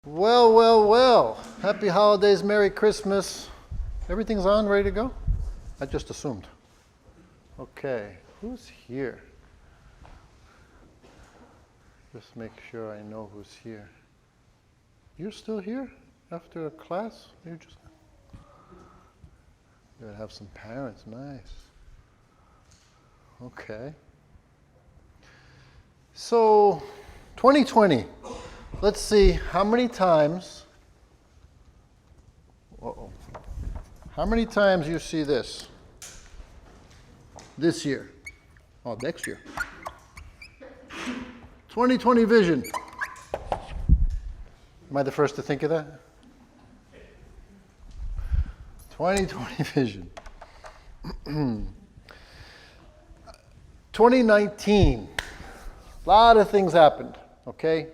Well, well, well. Happy holidays, Merry Christmas. Everything's on, ready to go? I just assumed. Okay, who's here? Just make sure I know who's here. You're still here after a class? You're gonna have some parents, nice. Okay. So, 2020. Let's see how many times, how many times you see this year, next year. 2020 vision. Am I the first to think of that? 2020 vision. 2019, a lot of things happened, okay?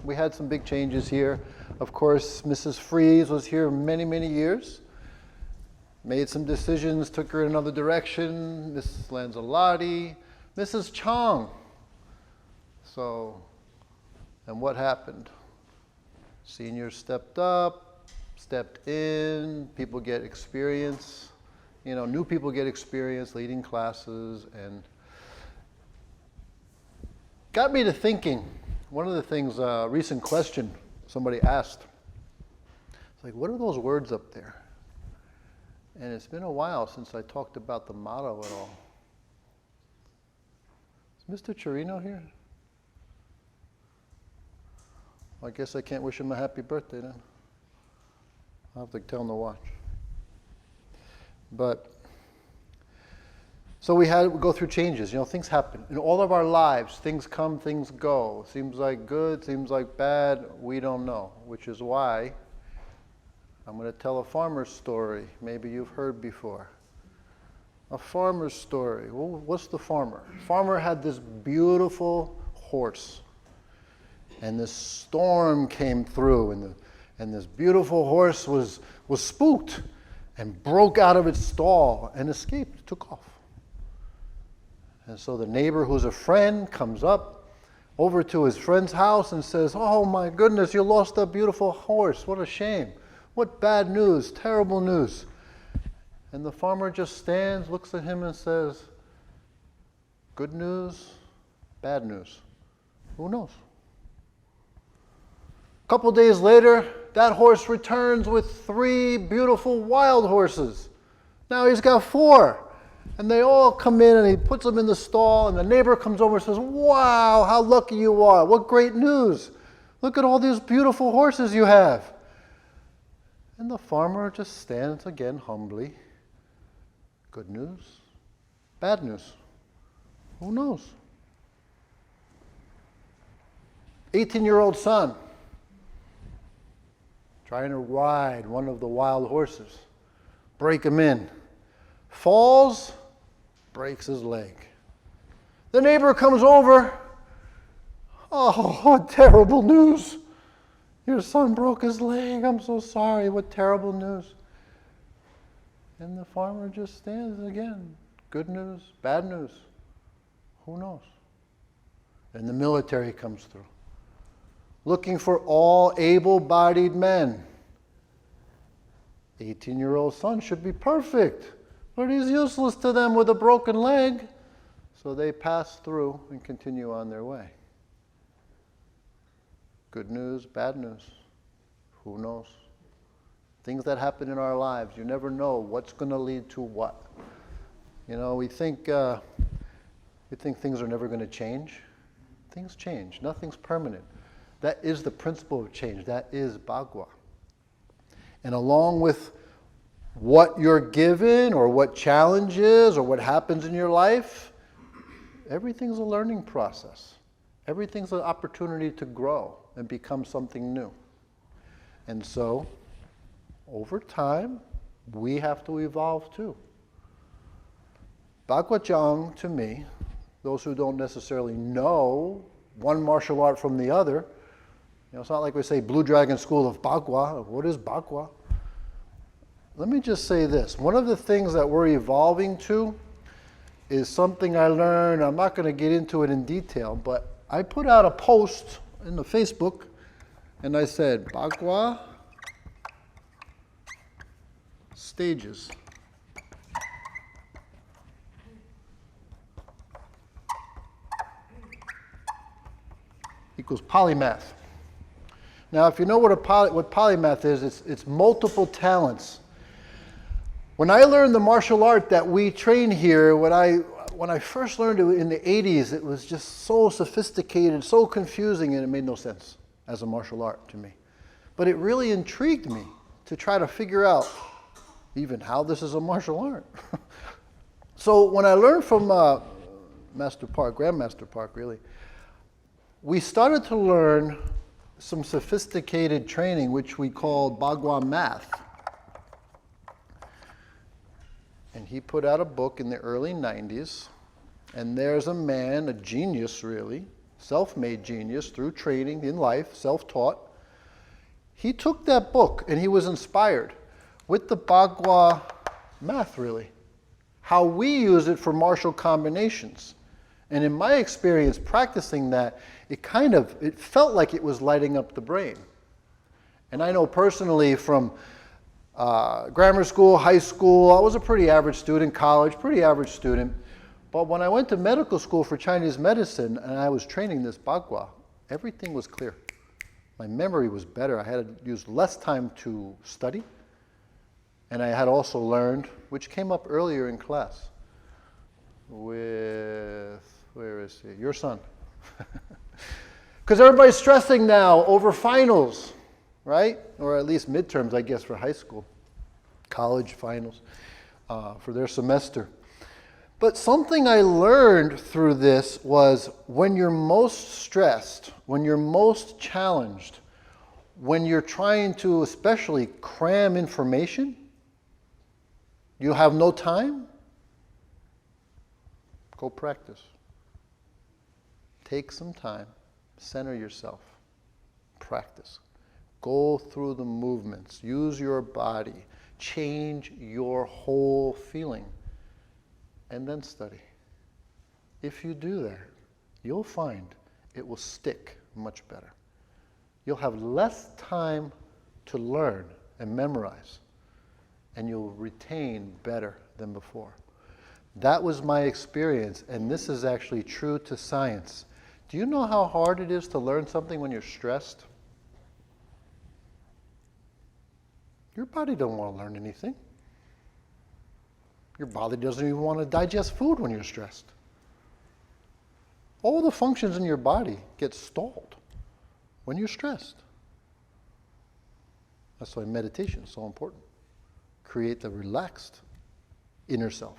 We had some big changes here. Of course, Mrs. Freeze was here many, many years. Made some decisions, took her in another direction. Mrs. Lanzalotti, Mrs. Chong. So, and what happened? Seniors stepped up, stepped in, people get experience. New people get experience leading classes, and got me to thinking. One of the things, recent question somebody asked, it's like, what are those words up there? And it's been a while since I talked about the motto at all. Is Mr. Chirino here? Well, I guess I can't wish him a happy birthday then. I'll have to tell him to watch. But, so we had to go through changes. Things happen. In all of our lives, things come, things go. Seems like good, seems like bad, we don't know. Which is why I'm going to tell a farmer's story. Maybe you've heard before. A farmer's story. Well, what's the farmer? Farmer had this beautiful horse. And this storm came through, and this beautiful horse was spooked and broke out of its stall and escaped, took off. And so the neighbor, who's a friend, comes up over to his friend's house and says, "Oh my goodness, you lost a beautiful horse. What a shame. What bad news, terrible news." And the farmer just stands, looks at him and says, "Good news, bad news. Who knows?" A couple days later, that horse returns with 3 beautiful wild horses. Now he's got 4. And they all come in and he puts them in the stall, and the neighbor comes over and says, "Wow, how lucky you are. What great news. Look at all these beautiful horses you have." And the farmer just stands again humbly. Good news, bad news. Who knows? 18-year-old son trying to ride one of the wild horses, break him in. Falls, breaks his leg. The neighbor comes over. "Oh, what terrible news. Your son broke his leg. I'm so sorry. What terrible news." And the farmer just stands again. Good news, bad news. Who knows? And the military comes through, looking for all able-bodied men. 18-year-old son should be perfect, but he's useless to them with a broken leg. So they pass through and continue on their way. Good news, bad news. Who knows? Things that happen in our lives, you never know what's going to lead to what. We think things are never going to change. Things change. Nothing's permanent. That is the principle of change. That is Bhagwa. And along with what you're given or what challenges or what happens in your life, everything's a learning process. Everything's an opportunity to grow and become something new. And so, over time, we have to evolve too. Bhagwajang, to me, those who don't necessarily know one martial art from the other, it's not like we say Blue Dragon School of Bhagwa. What is Bhagwa? Let me just say this. One of the things that we're evolving to is something I learned. I'm not going to get into it in detail, but I put out a post in the Facebook, and it says, "Bhagwa Jang to me." What does it mean? Bhagwa Jang to me, those who don't necessarily know one martial art from the other, it's not like we say Blue Dragon School of Bhagwa. What is Bhagwa? Let me just say this. One of the things that we're evolving to is something I learned. I'm not going to get into it in detail, but I put out a post And I said, Bagua stages. Equals polymath. Now, if you know what polymath is, it's multiple talents. When I learned the martial art that we train here, when I first learned it in the 80s, it was just so sophisticated, so confusing, and it made no sense as a martial art to me. But it really intrigued me to try to figure out even how this is a martial art. So when I learned from Master Park, Grandmaster Park really, we started to learn some sophisticated training, which we called Bagua math. And he put out a book in the early 90s, and there's a man, a genius really, self-made genius through training in life, self-taught. He took that book and he was inspired with the Bagua math really, how we use it for martial combinations. And in my experience practicing that, it felt like it was lighting up the brain. And I know personally from grammar school, high school, I was a pretty average student, college, pretty average student. But when I went to medical school for Chinese medicine and I was training this Bagua, everything was clear. My memory was better. I had to use less time to study. And I had also learned, which came up earlier in class, with, where is he? Your son. Because everybody's stressing now over finals, right? Or at least midterms, I guess, for high school, college finals, for their semester. But something I learned through this was when you're most stressed, when you're most challenged, when you're trying to especially cram information, you have no time, go practice. Take some time, center yourself, practice. Go through the movements, use your body, change your whole feeling, and then study. If you do that, you'll find it will stick much better. You'll have less time to learn and memorize, and you'll retain better than before. That was my experience, and this is actually true to science. Do you know how hard it is to learn something when you're stressed? Your body don't want to learn anything. Your body doesn't even want to digest food when you're stressed. All the functions in your body get stalled when you're stressed. That's why meditation is so important. Create the relaxed inner self.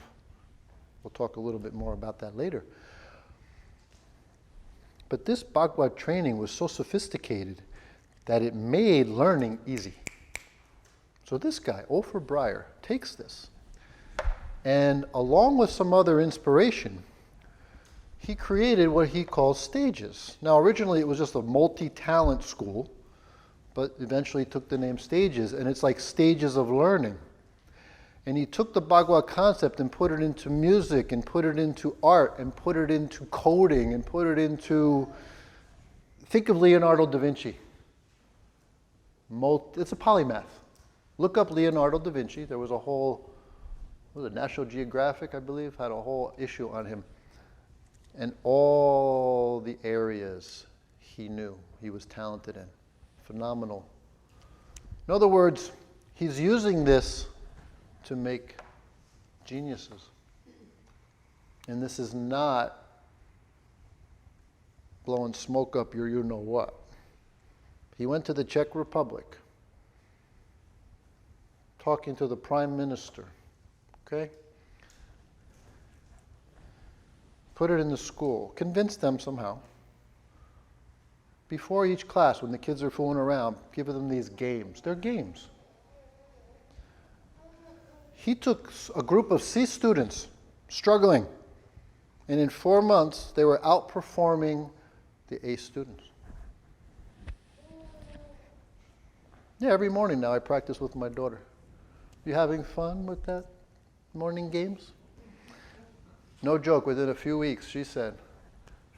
We'll talk a little bit more about that later. But this Bagua training was so sophisticated that it made learning easy. So this guy, Ofer Breyer, takes this, and along with some other inspiration, he created what he calls stages. Now originally it was just a multi-talent school, but eventually took the name stages, and it's like stages of learning. And he took the Bagua concept and put it into music, and put it into art, and put it into coding, and put it into, think of Leonardo da Vinci. It's a polymath. Look up Leonardo da Vinci. There was a whole, what was it, National Geographic, I believe, had a whole issue on him. And all the areas he knew, he was talented in. Phenomenal. In other words, he's using this to make geniuses. And this is not blowing smoke up your you-know-what. He went to the Czech Republic, talking to the Prime Minister, okay? Put it in the school, convince them somehow. Before each class, when the kids are fooling around, give them these games. They're games. He took a group of C students, struggling, and in 4 months, they were outperforming the A students. Yeah, every morning now I practice with my daughter. You having fun with that morning games? No joke, within a few weeks, she said,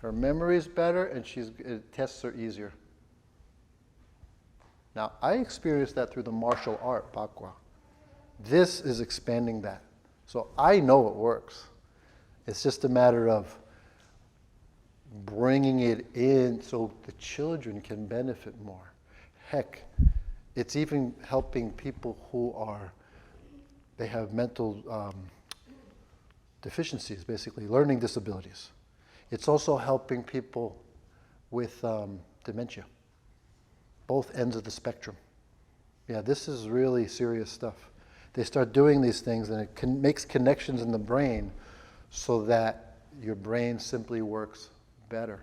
her memory is better and tests are easier. Now, I experienced that through the martial art, Bagua. This is expanding that. So I know it works. It's just a matter of bringing it in so the children can benefit more. Heck, it's even helping people who they have mental deficiencies, basically, learning disabilities. It's also helping people with dementia, both ends of the spectrum. Yeah, this is really serious stuff. They start doing these things and it makes connections in the brain so that your brain simply works better.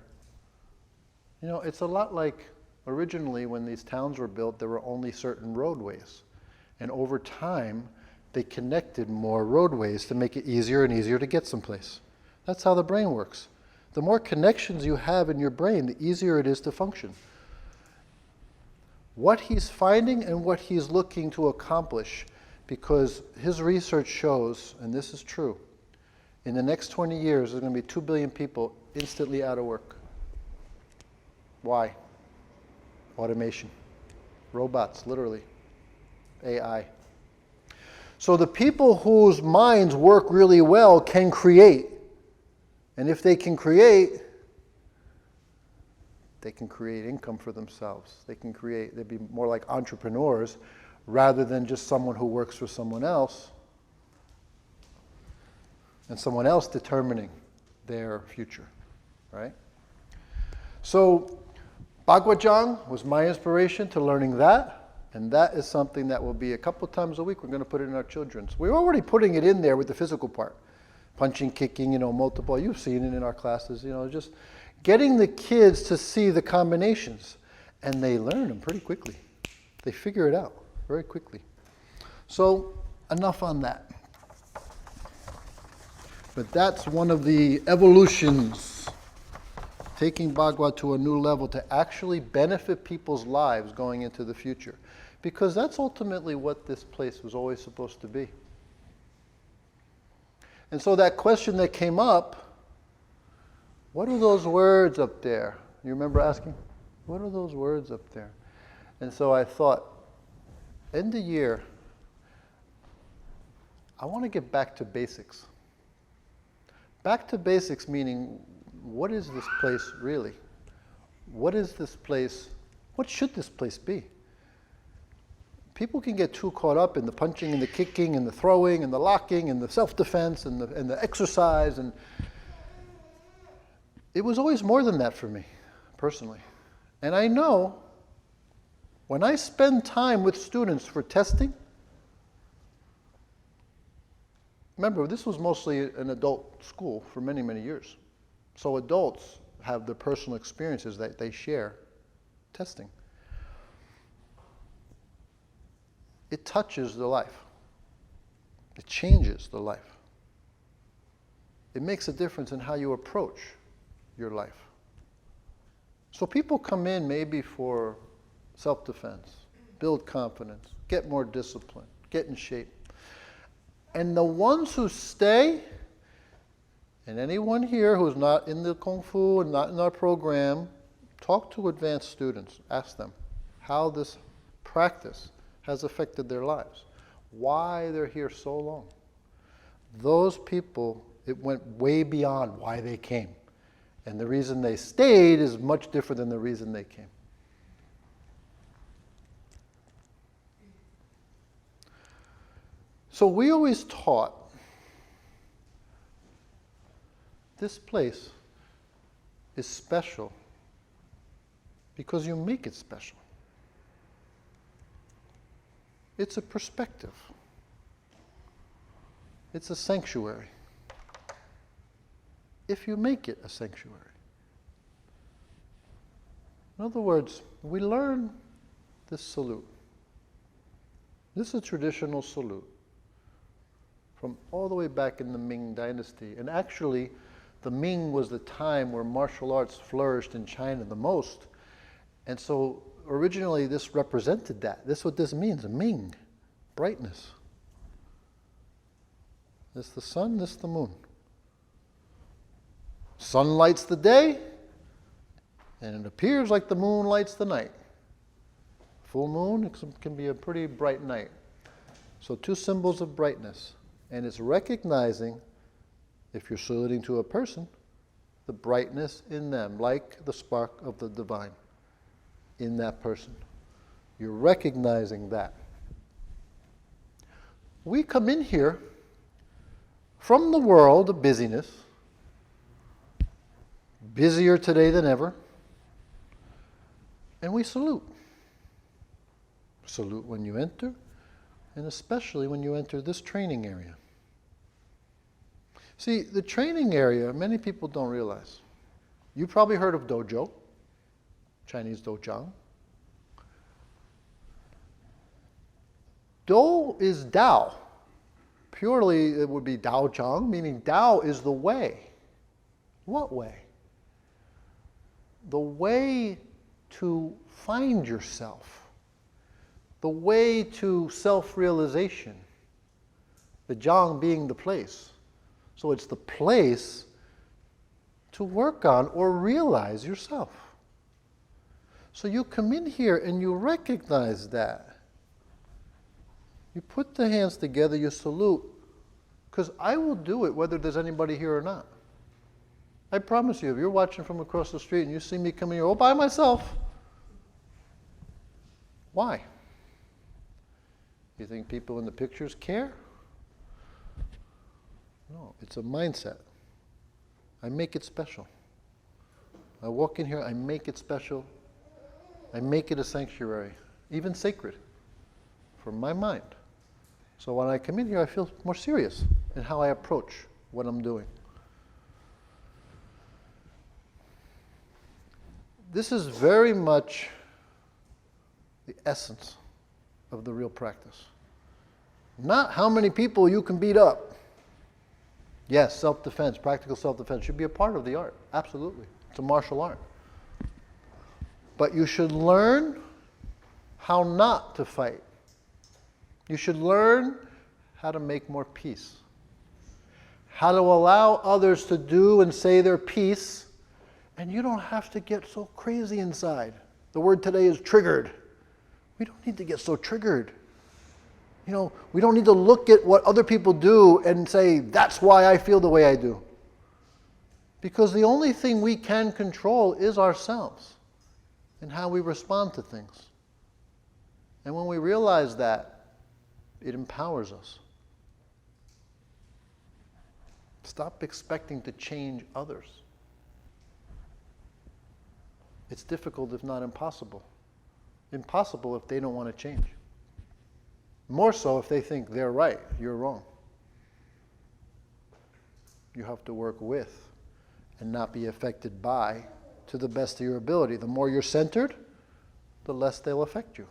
You know, it's a lot like originally when these towns were built, there were only certain roadways. And over time, they connected more roadways to make it easier and easier to get someplace. That's how the brain works. The more connections you have in your brain, the easier it is to function. What he's finding and what he's looking to accomplish, because his research shows, and this is true, in the next 20 years, there's going to be 2 billion people instantly out of work. Why? Automation. Robots, literally. AI. So the people whose minds work really well can create. And if they can create income for themselves. They'd be more like entrepreneurs rather than just someone who works for someone else and someone else determining their future, right? So Bagwajang was my inspiration to learning that, and that is something that will be a couple times a week. We're going to put it in our children's. We're already putting it in there with the physical part. Punching, kicking, multiple. You've seen it in our classes, just getting the kids to see the combinations, and they learn them pretty quickly. They figure it out very quickly. So enough on that. But that's one of the evolutions, taking Bagua to a new level to actually benefit people's lives going into the future. Because that's ultimately what this place was always supposed to be. And so that question that came up, what are those words up there? You remember asking? What are those words up there? And so I thought, end of year, I want to get back to basics. Back to basics meaning, what is this place really? What is this place? What should this place be? People can get too caught up in the punching and the kicking and the throwing and the locking and the self-defense and the exercise. And it was always more than that for me, personally. And I know when I spend time with students for testing, remember, this was mostly an adult school for many, many years. So adults have their personal experiences that they share testing. It touches the life. It changes the life. It makes a difference in how you approach your life. So people come in maybe for self-defense, build confidence, get more discipline, get in shape. And the ones who stay, and anyone here who's not in the Kung Fu and not in our program, talk to advanced students. Ask them how this practice has affected their lives, why they're here so long. Those people, it went way beyond why they came. And the reason they stayed is much different than the reason they came. So we always taught this place is special because you make it special. It's a perspective. It's a sanctuary. If you make it a sanctuary. In other words, we learn this salute. This is a traditional salute from all the way back in the Ming Dynasty. And actually, the Ming was the time where martial arts flourished in China the most. And so originally this represented that. This is what this means, a Ming, brightness. This is the sun, this is the moon. Sun lights the day, and it appears like the moon lights the night. full moon can be a pretty bright night. So two symbols of brightness. And it's recognizing, if you're saluting to a person, the brightness in them, like the spark of the divine in that person. You're recognizing that. We come in here from the world of busyness, busier today than ever, and we salute. Salute when you enter, and especially when you enter this training area. See, the training area, many people don't realize. You've probably heard of dojo, Chinese dojang. Do is Tao. Purely it would be dojang, meaning Tao is the way. What way? The way to find yourself. The way to self-realization. The Zhang being the place. So it's the place to work on or realize yourself. So you come in here and you recognize that. You put the hands together, you salute, because I will do it whether there's anybody here or not. I promise you, if you're watching from across the street and you see me coming here all by myself, why? You think people in the pictures care? No, it's a mindset. I make it special. I walk in here, I make it special. I make it a sanctuary, even sacred, for my mind. So when I come in here, I feel more serious in how I approach what I'm doing. This is very much the essence of the real practice. Not how many people you can beat up. Yes, self-defense, practical self-defense should be a part of the art. Absolutely. It's a martial art. But you should learn how not to fight. You should learn how to make more peace. How to allow others to do and say their piece, and you don't have to get so crazy inside. The word today is triggered. We don't need to get so triggered. You know, we don't need to look at what other people do and say, that's why I feel the way I do. Because the only thing we can control is ourselves and how we respond to things. And when we realize that, it empowers us. Stop expecting to change others. It's difficult, if not impossible. Impossible if they don't want to change. More so if they think they're right, you're wrong. You have to work with and not be affected by to the best of your ability. The more you're centered, the less they'll affect you.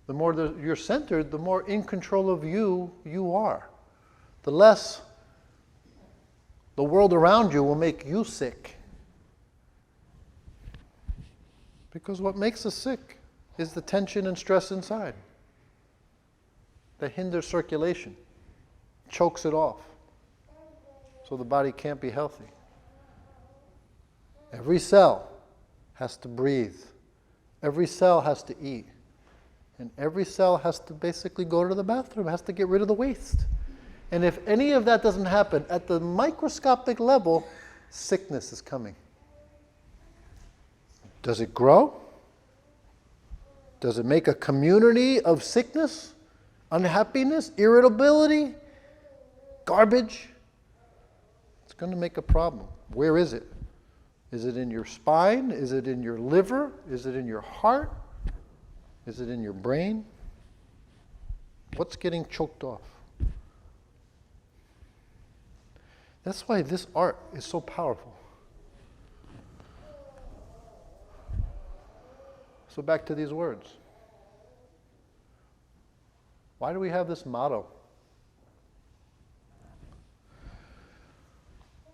The more you're centered, the more in control of you are. The less the world around you will make you sick. Because what makes us sick is the tension and stress inside that hinders circulation, chokes it off, so the body can't be healthy. Every cell has to breathe. Every cell has to eat. And every cell has to basically go to the bathroom, has to get rid of the waste. And if any of that doesn't happen, at the microscopic level, sickness is coming. Does it grow? Does it make a community of sickness, unhappiness, irritability, garbage? It's going to make a problem. Where is it? Is it in your spine? Is it in your liver? Is it in your heart? Is it in your brain? What's getting choked off? That's why this art is so powerful. So back to these words. Why do we have this motto?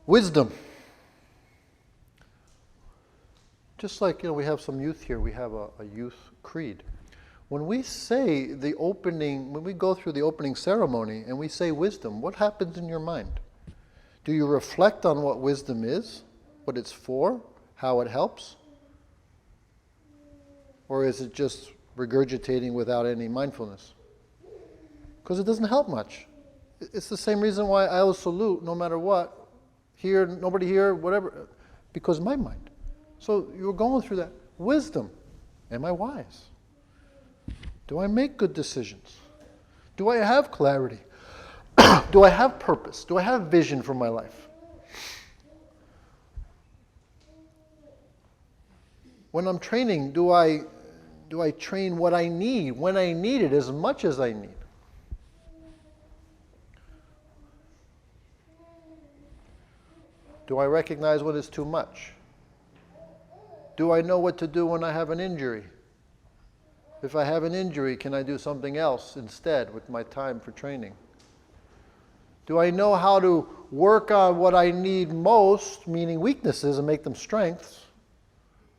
Wisdom. Just like, we have some youth here, we have a youth creed. When we say the opening, when we go through the opening ceremony and we say wisdom, what happens in your mind? Do you reflect on what wisdom is, what it's for, how it helps? Or is it just regurgitating without any mindfulness? Because it doesn't help much. It's the same reason why I will salute no matter what. Here, nobody here, whatever. Because my mind. So you're going through that. Wisdom. Am I wise? Do I make good decisions? Do I have clarity? Do I have purpose? Do I have vision for my life? When I'm training, do I train what I need, when I need it, as much as I need? Do I recognize when it's too much? Do I know what to do when I have an injury? If I have an injury, can I do something else instead with my time for training? Do I know how to work on what I need most, meaning weaknesses, and make them strengths?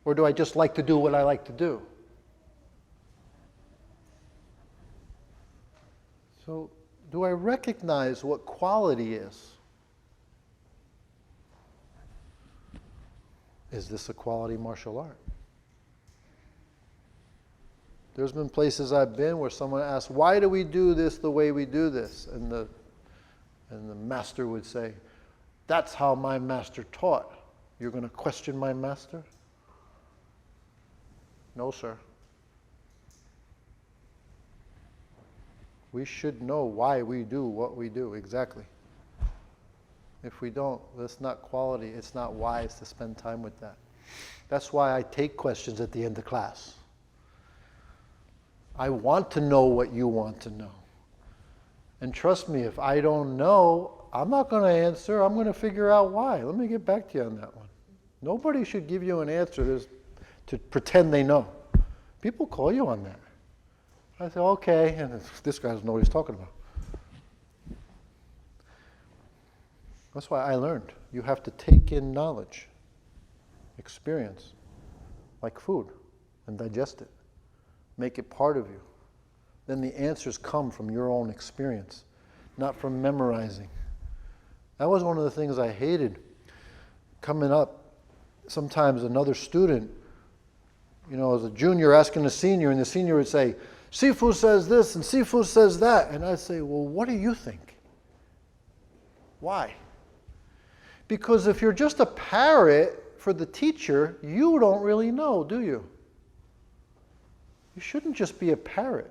Or do I just like to do what I like to do? So, do I recognize what quality is? Is this a quality martial art? There's been places I've been where someone asks, why do we do this the way we do this? And the master would say, that's how my master taught. You're going to question my master? No, sir. We should know why we do what we do, exactly. If we don't, that's not quality. It's not wise to spend time with that. That's why I take questions at the end of class. I want to know what you want to know. And trust me, if I don't know, I'm not going to answer. I'm going to figure out why. Let me get back to you on that one. Nobody should give you an answer to pretend they know. People call you on that. I say, okay, and this guy doesn't know what he's talking about. That's why I learned. You have to take in knowledge, experience, like food, and digest it. Make it part of you. Then the answers come from your own experience, not from memorizing. That was one of the things I hated. Coming up, sometimes another student, as a junior asking a senior, and the senior would say, Shifu says this and Shifu says that. And I'd say, well, what do you think? Why? Because if you're just a parrot for the teacher, you don't really know, do you? You shouldn't just be a parrot.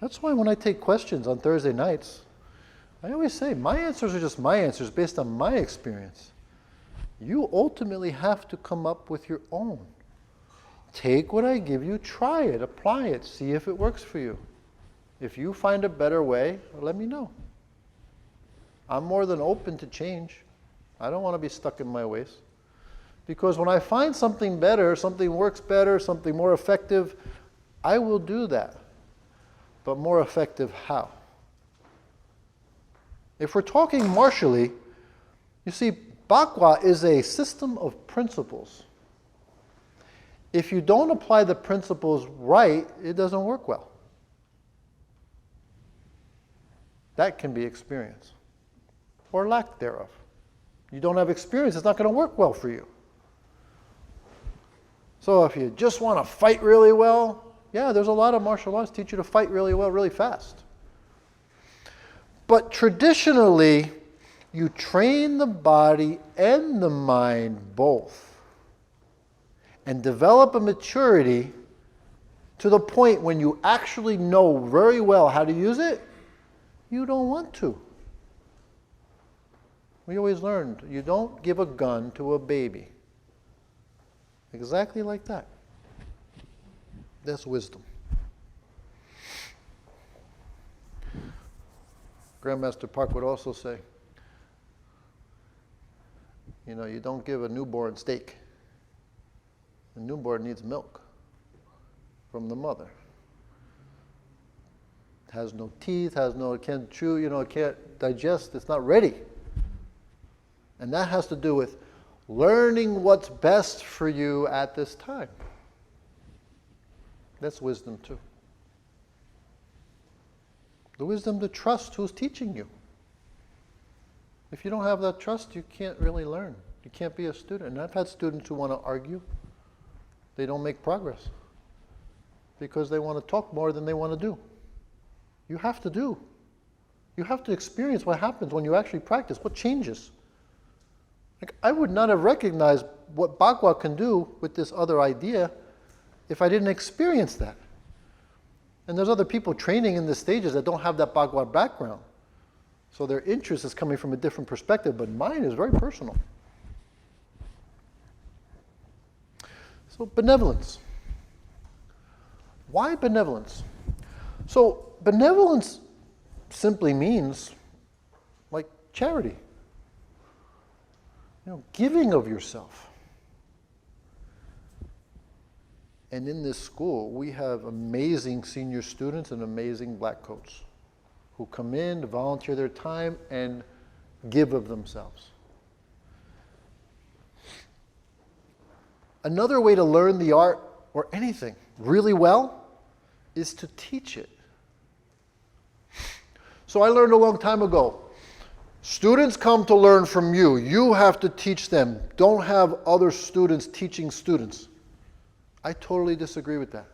That's why when I take questions on Thursday nights, I always say, my answers are just my answers based on my experience. You ultimately have to come up with your own. Take what I give you, try it, apply it, see if it works for you. If you find a better way, let me know. I'm more than open to change. I don't want to be stuck in my ways. Because when I find something better, something works better, something more effective, I will do that. But more effective how? If we're talking martially, you see, Bakwa is a system of principles. If you don't apply the principles right, it doesn't work well. That can be experience, or lack thereof. You don't have experience, it's not going to work well for you. So if you just want to fight really well, yeah, there's a lot of martial arts teach you to fight really well, really fast. But traditionally, you train the body and the mind both, and develop a maturity to the point when you actually know very well how to use it, you don't want to. We always learned, you don't give a gun to a baby. Exactly like that. That's wisdom. Grandmaster Park would also say, you don't give a newborn steak. The newborn needs milk from the mother. It has no teeth, it can't chew, it can't digest, it's not ready. And that has to do with learning what's best for you at this time. That's wisdom too. The wisdom to trust who's teaching you. If you don't have that trust, you can't really learn. You can't be a student. And I've had students who want to argue. they don't make progress. Because they want to talk more than they want to do. You have to do. You have to experience what happens when you actually practice, what changes. Like, I would not have recognized what Bagua can do with this other idea if I didn't experience that. And there's other people training in the stages that don't have that Bagua background. So their interest is coming from a different perspective, but mine is very personal. So benevolence. Why benevolence? So benevolence simply means like charity. Giving of yourself. And in this school, we have amazing senior students and amazing black coats who come in to volunteer their time and give of themselves. Another way to learn the art or anything really well is to teach it. So I learned a long time ago, students come to learn from you. You have to teach them. Don't have other students teaching students. I totally disagree with that.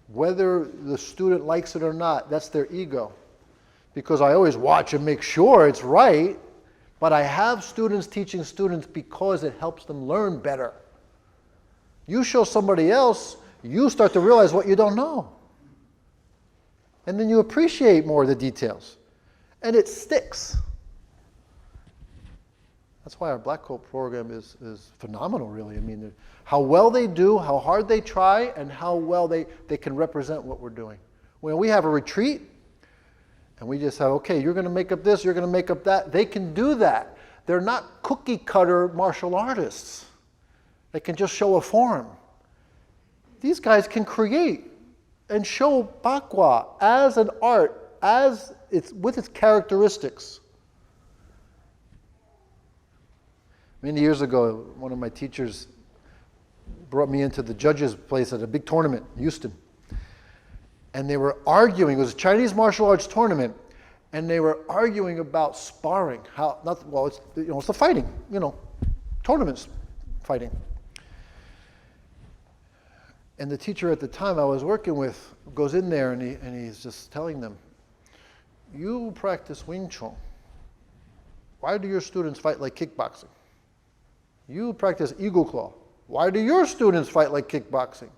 Whether the student likes it or not, that's their ego. Because I always watch and make sure it's right, but I have students teaching students because it helps them learn better. You show somebody else, you start to realize what you don't know. And then you appreciate more of the details. And it sticks. That's why our Black Coat program is phenomenal, really. I mean, how well they do, how hard they try, and how well they can represent what we're doing. When we have a retreat, and we just have, okay, you're going to make up this, you're going to make up that, they can do that. They're not cookie cutter martial artists. They can just show a form. These guys can create and show Bagua as an art, as it's with its characteristics. Many years ago, one of my teachers brought me into the judges' place at a big tournament in Houston. And they were arguing, it was a Chinese martial arts tournament, and they were arguing about sparring. It's the fighting, tournaments fighting. And the teacher at the time I was working with goes in there and he's just telling them, you practice Wing Chun. Why do your students fight like kickboxing? You practice Eagle Claw. Why do your students fight like kickboxing?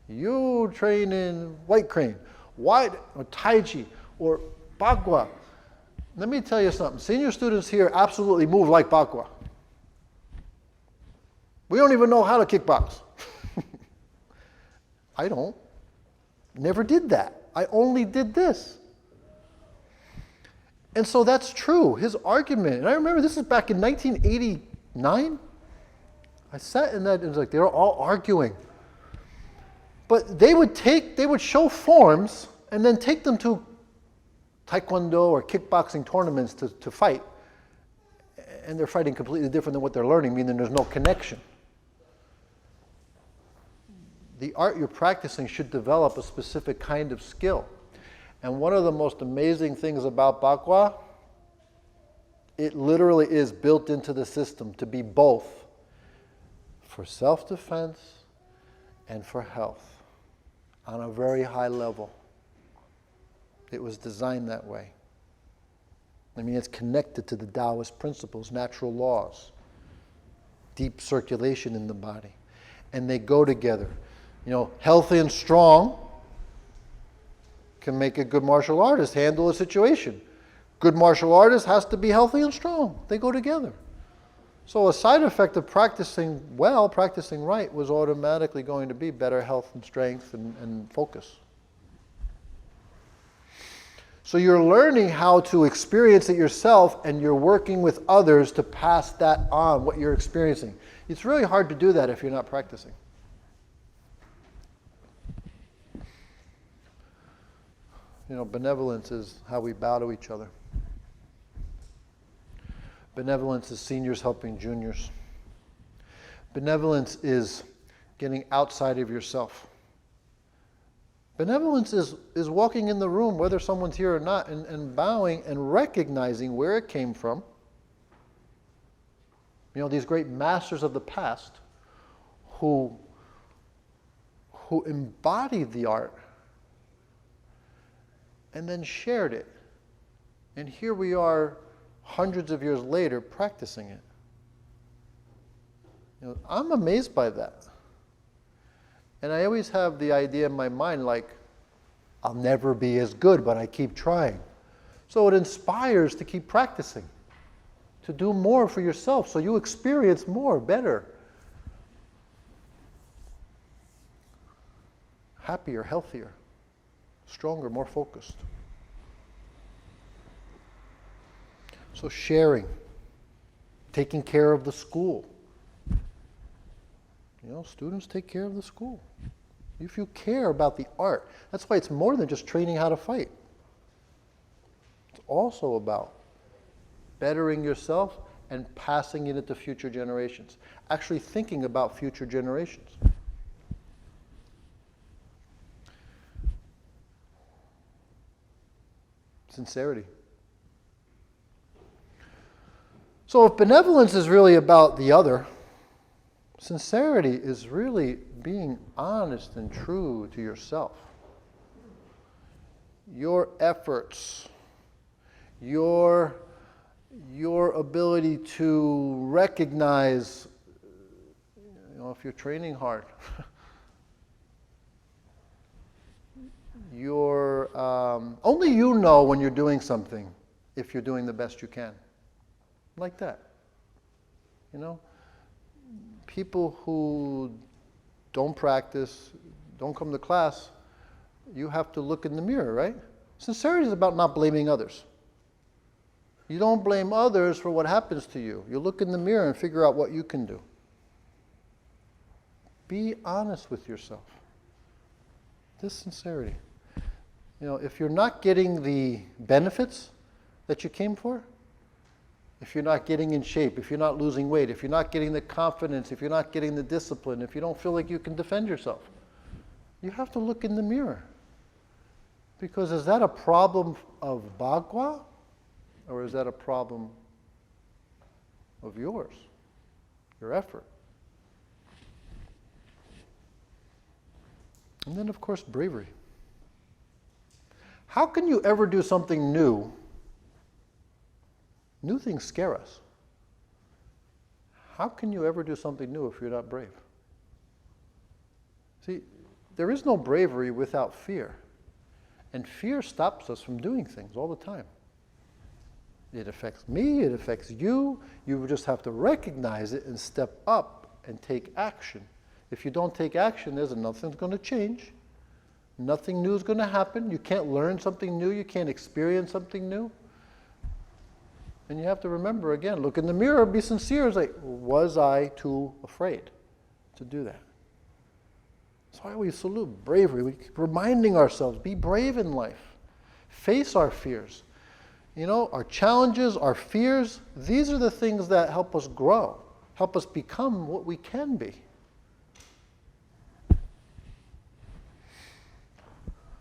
You train in White Crane. Why, or Tai Chi, or Bagua. Let me tell you something. Senior students here absolutely move like Bagua. We don't even know how to kickbox. I don't. Never did that. I only did this. And so that's true. His argument, and I remember this is back in 1989. I sat in that, and it was like they were all arguing. But they would show forms and then take them to taekwondo or kickboxing tournaments to fight. And they're fighting completely different than what they're learning, meaning there's no connection. The art you're practicing should develop a specific kind of skill. And one of the most amazing things about Bagua, it literally is built into the system to be both for self-defense and for health on a very high level. It was designed that way. I mean, it's connected to the Taoist principles, natural laws, deep circulation in the body. And they go together. Healthy and strong can make a good martial artist handle a situation. Good martial artist has to be healthy and strong. They go together. So a side effect of practicing well, practicing right, was automatically going to be better health and strength and focus. So you're learning how to experience it yourself, and you're working with others to pass that on, what you're experiencing. It's really hard to do that if you're not practicing. Benevolence is how we bow to each other. Benevolence is seniors helping juniors. Benevolence is getting outside of yourself. Benevolence is walking in the room, whether someone's here or not, and bowing and recognizing where it came from. These great masters of the past, who embodied the art and then shared it. And here we are hundreds of years later practicing it. I'm amazed by that. And I always have the idea in my mind, like, I'll never be as good, but I keep trying. So it inspires to keep practicing, to do more for yourself, so you experience more, better, happier, healthier, stronger, more focused. So sharing, taking care of the school. Students take care of the school. If you care about the art, that's why it's more than just training how to fight. It's also about bettering yourself and passing it into future generations. Actually thinking about future generations. Sincerity. So if benevolence is really about the other, sincerity is really being honest and true to yourself. Your efforts, your ability to recognize, if you're training hard, only you know when you're doing something, if you're doing the best you can. Like that. People who don't practice, don't come to class, you have to look in the mirror, right? Sincerity is about not blaming others. You don't blame others for what happens to you. You look in the mirror and figure out what you can do. Be honest with yourself. This sincerity. If you're not getting the benefits that you came for, if you're not getting in shape, if you're not losing weight, if you're not getting the confidence, if you're not getting the discipline, if you don't feel like you can defend yourself, you have to look in the mirror. Because is that a problem of Bhagwa, or is that a problem of yours, your effort? And then, of course, bravery. How can you ever do something new? New things scare us. How can you ever do something new if you're not brave? See, there is no bravery without fear. And fear stops us from doing things all the time. It affects me, it affects you. You just have to recognize it and step up and take action. If you don't take action, nothing's going to change. Nothing new is going to happen. You can't learn something new. You can't experience something new. And you have to remember, again, look in the mirror, be sincere. It's like, was I too afraid to do that? That's why we salute bravery. We keep reminding ourselves, be brave in life. Face our fears. Our challenges, our fears, these are the things that help us grow, help us become what we can be.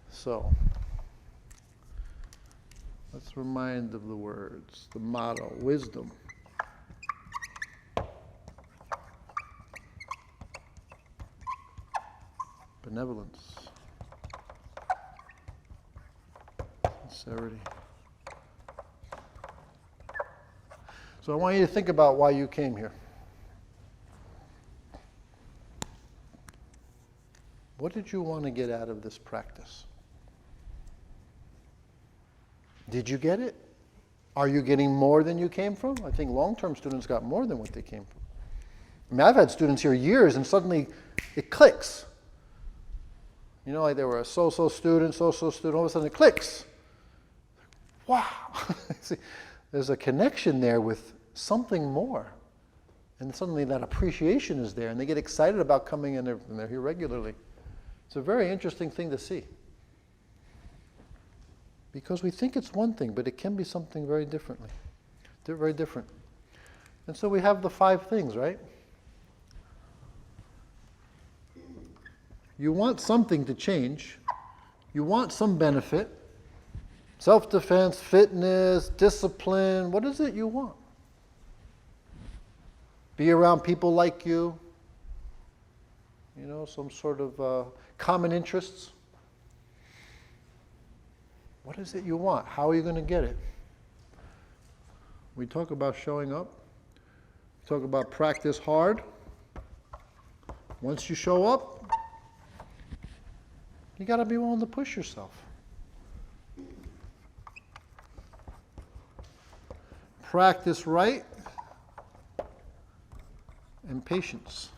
So, let's remind of the words, the motto, wisdom. Benevolence. Sincerity. So I want you to think about why you came here. What did you want to get out of this practice? Did you get it? Are you getting more than you came from? I think long-term students got more than what they came from. I've had students here years and suddenly it clicks. Like they were a so-so student, all of a sudden it clicks. Wow. See, there's a connection there with something more. And suddenly that appreciation is there and they get excited about coming in and they're here regularly. It's a very interesting thing to see. Because we think it's one thing, but it can be something very differently. Very different. And so we have the 5 things, right? You want something to change. You want some benefit. Self-defense, fitness, discipline. What is it you want? Be around people like you. You know, some sort of common interests. What is it you want? How are you going to get it? We talk about showing up. We talk about practice hard. Once you show up, you got to be willing to push yourself. Practice right and patience.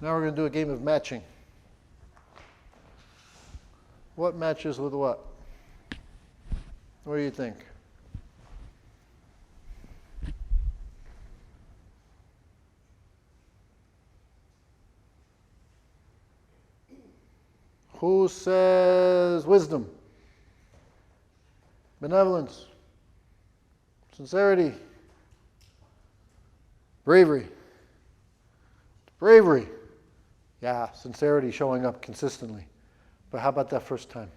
Now we're going to do a game of matching. What matches with what? What do you think? Who says wisdom? Benevolence? Sincerity? Bravery? Bravery. Yeah, sincerity showing up consistently. But how about that first time?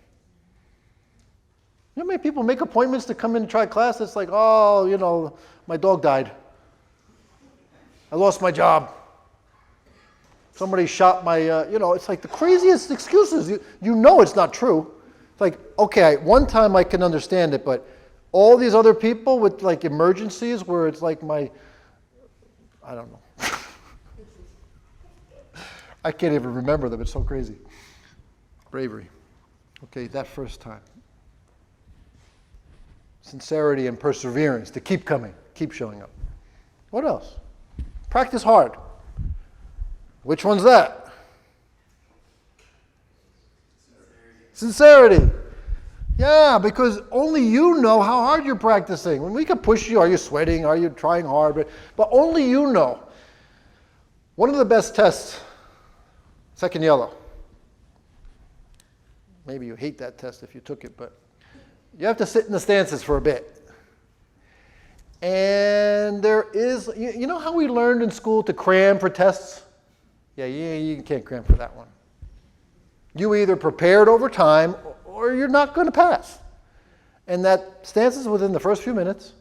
You know how many people make appointments to come in and try class? It's like, oh, you know, my dog died. I lost my job. Somebody shot my, you know, it's like the craziest excuses. You know it's not true. It's like, okay, one time I can understand it, but all these other people with like emergencies where it's like I don't know. I can't even remember them. It's so crazy. Bravery. Okay, that first time. Sincerity and perseverance to keep coming, keep showing up. What else? Practice hard. Which one's that? Sincerity. Yeah, because only you know how hard you're practicing. When we can push you, are you sweating? Are you trying hard? But only you know. One of the best tests, second yellow. Maybe you hate that test if you took it, but you have to sit in the stances for a bit. And there is, you know how we learned in school to cram for tests? Yeah, you can't cram for that one. You either prepared over time or you're not going to pass. And that stance is within the first few minutes,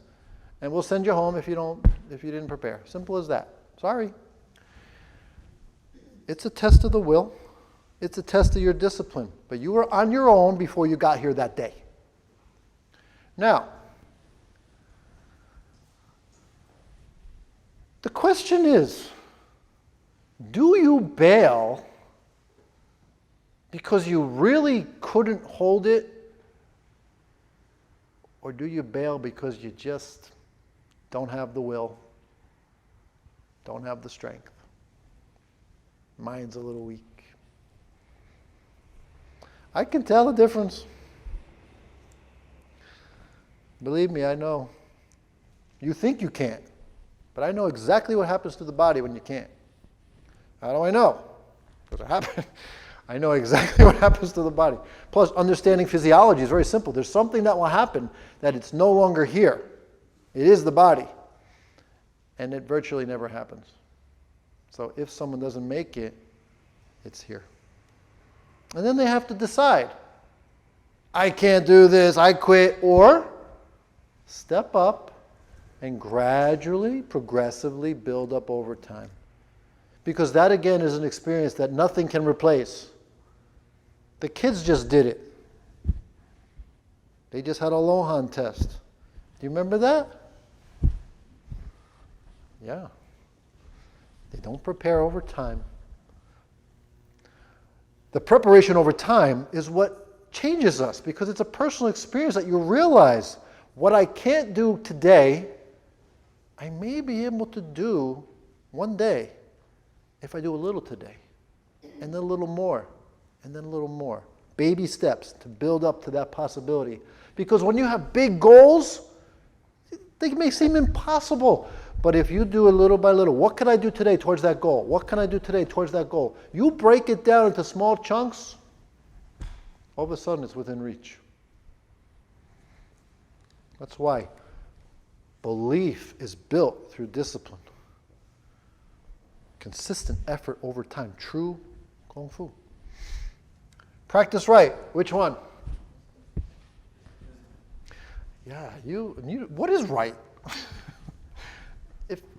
and we'll send you home if you didn't prepare. Simple as that. Sorry. It's a test of the will. It's a test of your discipline. But you were on your own before you got here that day. Now, the question is, do you bail because you really couldn't hold it? Or do you bail because you just don't have the will, don't have the strength? Mind's a little weak. I can tell the difference. Believe me, I know. You think you can't, but I know exactly what happens to the body when you can't. How do I know? Because it happened. I know exactly what happens to the body. Plus, understanding physiology is very simple. There's something that will happen that it's no longer here. It is the body. And it virtually never happens. So if someone doesn't make it, it's here. And then they have to decide. I can't do this, I quit, or step up and gradually, progressively build up over time. Because that again is an experience that nothing can replace. The kids just did it. They just had a Lohan test. Do you remember that? Yeah. They don't prepare over time. The preparation over time is what changes us, because it's a personal experience that you realize what I can't do today, I may be able to do one day if I do a little today, and then a little more, and then a little more. Baby steps to build up to that possibility. Because when you have big goals, they may seem impossible. But if you do it little by little, what can I do today towards that goal? What can I do today towards that goal? You break it down into small chunks, all of a sudden it's within reach. That's why belief is built through discipline. Consistent effort over time. True Kung Fu. Practice right. Which one? Yeah, what is right?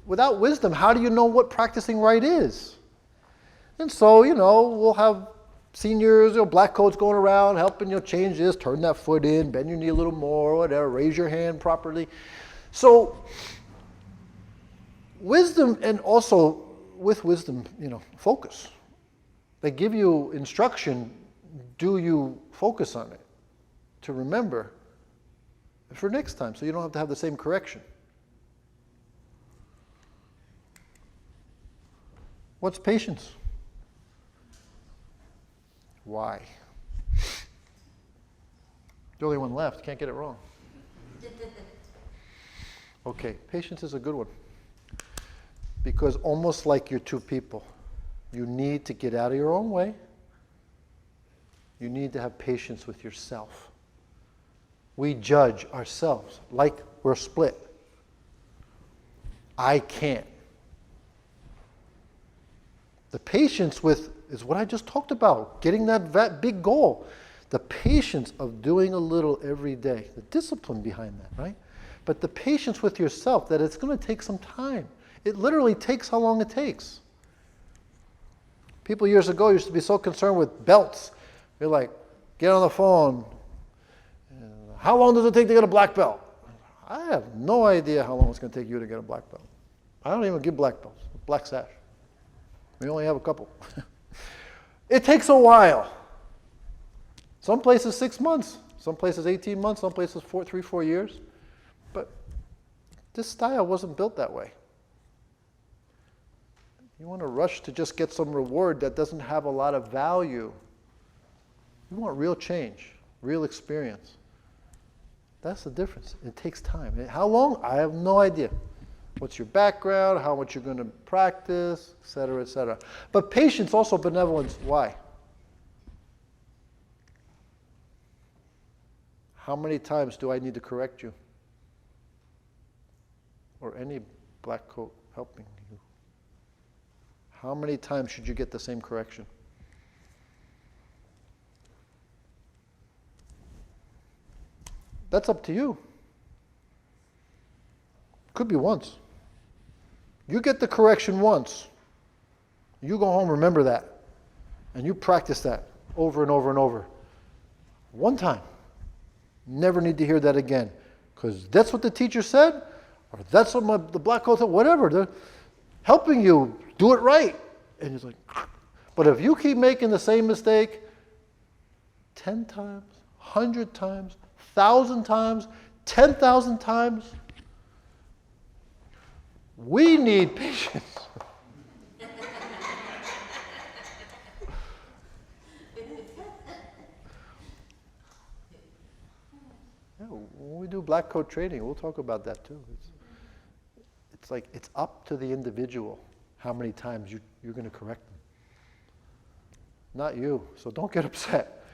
without wisdom, how do you know what practicing right is? And so, we'll have seniors, black coats going around helping change this, turn that foot in, bend your knee a little more, whatever, raise your hand properly. So wisdom, and also with wisdom, focus. They give you instruction, do you focus on it to remember for next time so you don't have to have the same correction. What's patience? Why? The only one left, can't get it wrong. Okay, patience is a good one. Because almost like you're two people, you need to get out of your own way. You need to have patience with yourself. We judge ourselves like we're split. I can't. The patience is what I just talked about, getting that big goal. The patience of doing a little every day, the discipline behind that, right? But the patience with yourself, that it's going to take some time. It literally takes how long it takes. People years ago used to be so concerned with belts. They're like, get on the phone. How long does it take to get a black belt? I have no idea how long it's going to take you to get a black belt. I don't even give black belts, black sash. We only have a couple. It takes a while. Some places 6 months, some places 18 months, some places 4 years. But this style wasn't built that way. You want to rush to just get some reward that doesn't have a lot of value. You want real change, real experience. That's the difference. It takes time. How long? I have no idea. What's your background, how much you're going to practice, et cetera, et cetera. But patience, also benevolence. Why? How many times do I need to correct you? Or any black coat helping you? How many times should you get the same correction? That's up to you. Could be once. You get the correction once. You go home, remember that. And you practice that over and over and over. One time. Never need to hear that again. Because that's what the teacher said, or that's what the black coat said, whatever. They're helping you do it right. And it's like, but if you keep making the same mistake 10 times, 100 times, 1,000 times, 10,000 times, we need patience. When we do black coat training, we'll talk about that too. It's like it's up to the individual how many times you're going to correct them. Not you. So don't get upset.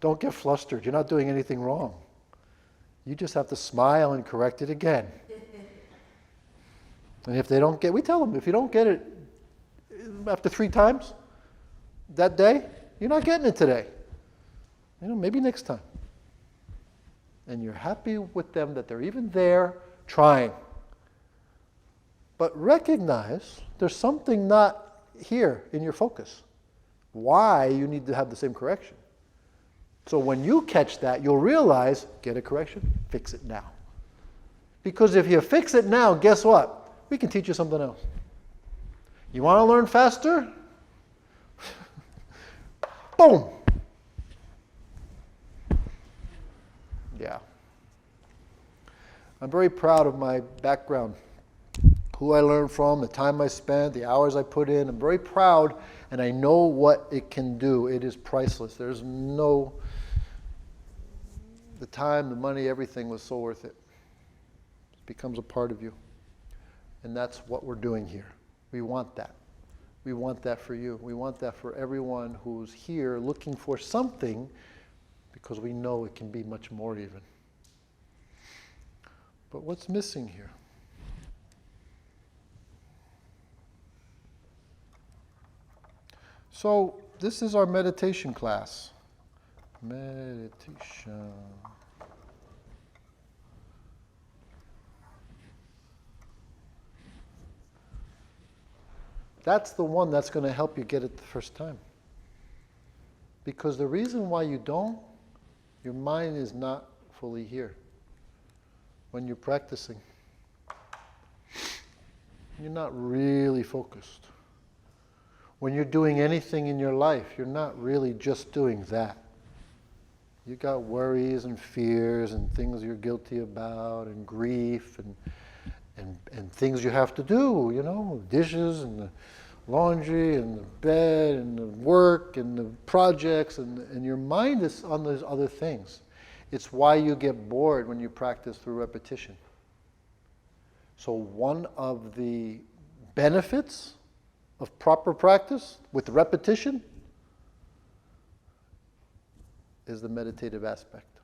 Don't get flustered. You're not doing anything wrong. You just have to smile and correct it again. And if they don't get, we tell them, if you don't get it after 3 times that day, you're not getting it today. Maybe next time. And you're happy with them that they're even there trying. But recognize there's something not here in your focus. Why you need to have the same correction. So when you catch that, you'll realize, get a correction, fix it now. Because if you fix it now, guess what? We can teach you something else. You want to learn faster? Boom! Yeah. I'm very proud of my background, who I learned from, the time I spent, the hours I put in. I'm very proud, and I know what it can do. It is priceless. There's no, the time, the money, everything was so worth it. It becomes a part of you. And that's what we're doing here. We want that. We want that for you. We want that for everyone who's here looking for something, because we know it can be much more even. But what's missing here? So this is our meditation class. Meditation. That's the one that's going to help you get it the first time. Because the reason why you don't, your mind is not fully here. When you're practicing, you're not really focused. When you're doing anything in your life, you're not really just doing that. You got worries and fears and things you're guilty about and grief and things you have to do, you know, dishes and the laundry and the bed and the work and the projects, and your mind is on those other things. It's why you get bored when you practice through repetition. So one of the benefits of proper practice with repetition is the meditative aspect.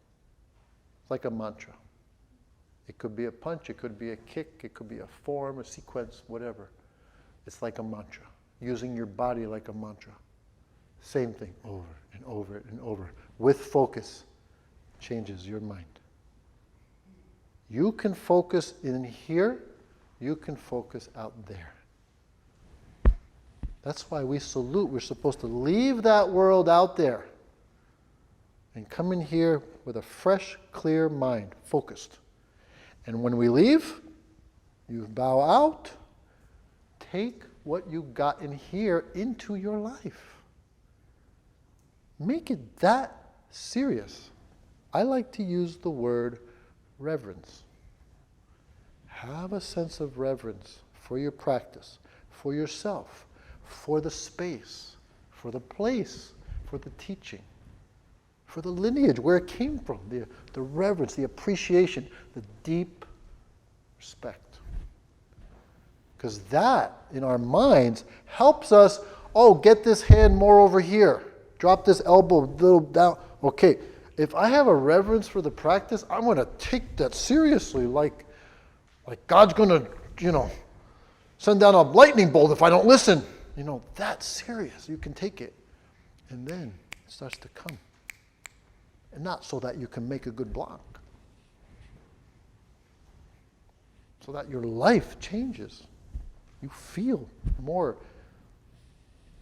It's like a mantra. It could be a punch, it could be a kick, it could be a form, a sequence, whatever. It's like a mantra. Using your body like a mantra. Same thing over and over and over. With focus, changes your mind. You can focus in here, you can focus out there. That's why we salute. We're supposed to leave that world out there and come in here with a fresh, clear mind, focused. And when we leave, you bow out, take what you got in here into your life. Make it that serious. I like to use the word reverence. Have a sense of reverence for your practice, for yourself, for the space, for the place, for the teaching, for the lineage, where it came from, the reverence, the appreciation, the deep respect. Because that, in our minds, helps us, get this hand more over here. Drop this elbow a little down. Okay, if I have a reverence for the practice, I'm going to take that seriously, like God's going to, send down a lightning bolt if I don't listen. That's serious. You can take it. And then it starts to come. And not so that you can make a good block. So that your life changes. You feel more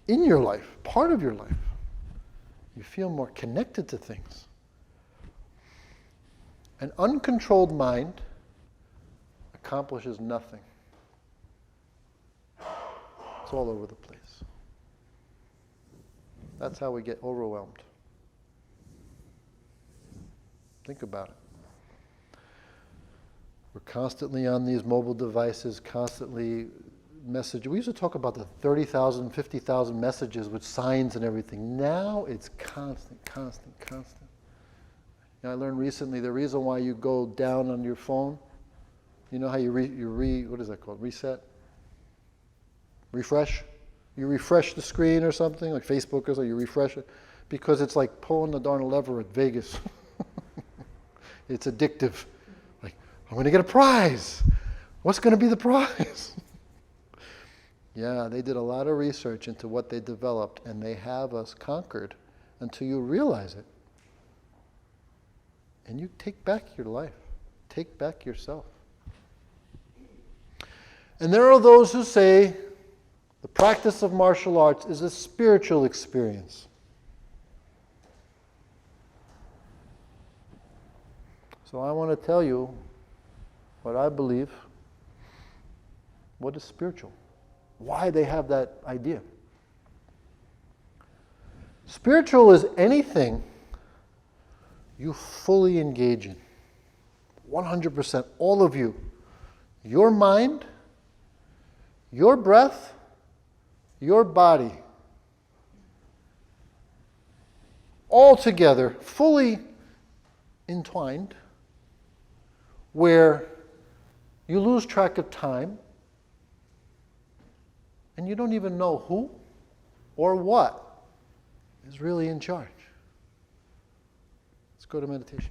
in your life, part of your life. You feel more connected to things. An uncontrolled mind accomplishes nothing. It's all over the place. That's how we get overwhelmed. Think about it. We're constantly on these mobile devices, constantly message. We used to talk about the 30,000, 50,000 messages with signs and everything. Now it's constant. I learned recently the reason why you go down on your phone, you know how what is that called? Reset? Refresh? You refresh the screen or something, like Facebook or something, you refresh it, because it's like pulling the darn lever at Vegas. It's addictive. Like, I'm going to get a prize. What's going to be the prize? Yeah, they did a lot of research into what they developed, and they have us conquered until you realize it. And you take back your life. Take back yourself. And there are those who say the practice of martial arts is a spiritual experience. So I want to tell you what I believe, what is spiritual, why they have that idea. Spiritual is anything you fully engage in. 100%, all of you. Your mind, your breath, your body. All together, fully entwined, where you lose track of time and you don't even know who or what is really in charge. Let's go to meditation.